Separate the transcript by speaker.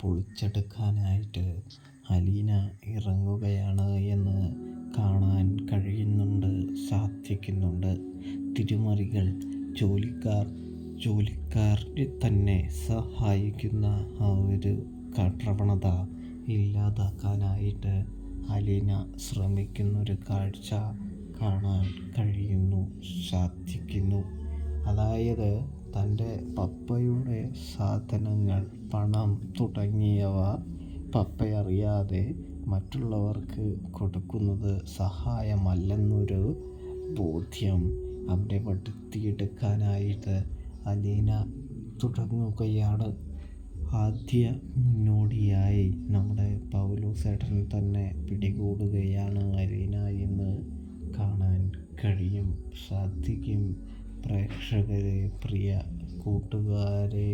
Speaker 1: പൊളിച്ചെടുക്കാനായിട്ട് അലീന ഇറങ്ങുകയാണ് എന്ന് കാണാൻ കഴിയുന്നുണ്ട്, സാധിക്കുന്നുണ്ട്. തിരിമറികൾ, ജോലിക്കാരെ തന്നെ സഹായിക്കുന്ന ആ ഒരു പ്രവണത ഇല്ലാതാക്കാനായിട്ട് അലീന ശ്രമിക്കുന്നൊരു കാഴ്ച കാണാൻ കഴിയുന്നു, സാധിക്കുന്നു. അതായത് തൻ്റെ പപ്പയുടെ സാധനങ്ങൾ, പണം തുടങ്ങിയവ പപ്പയറിയാതെ മറ്റുള്ളവർക്ക് കൊടുക്കുന്നത് സഹായമല്ലെന്നൊരു ബോധ്യം അവിടെ വരുത്തിയെടുക്കാനായിട്ട് അലീന തുടങ്ങുകയാണ്. ആദ്യ മുന്നോടിയായി നമ്മുടെ പൗലോസേട്ടൻ തന്നെ പിടികൂടുകയാണ് അലീന എന്ന് കാണാൻ കഴിയും, സാധിക്കും. പ്രേക്ഷകരെ, പ്രിയ കൂട്ടുകാരെ,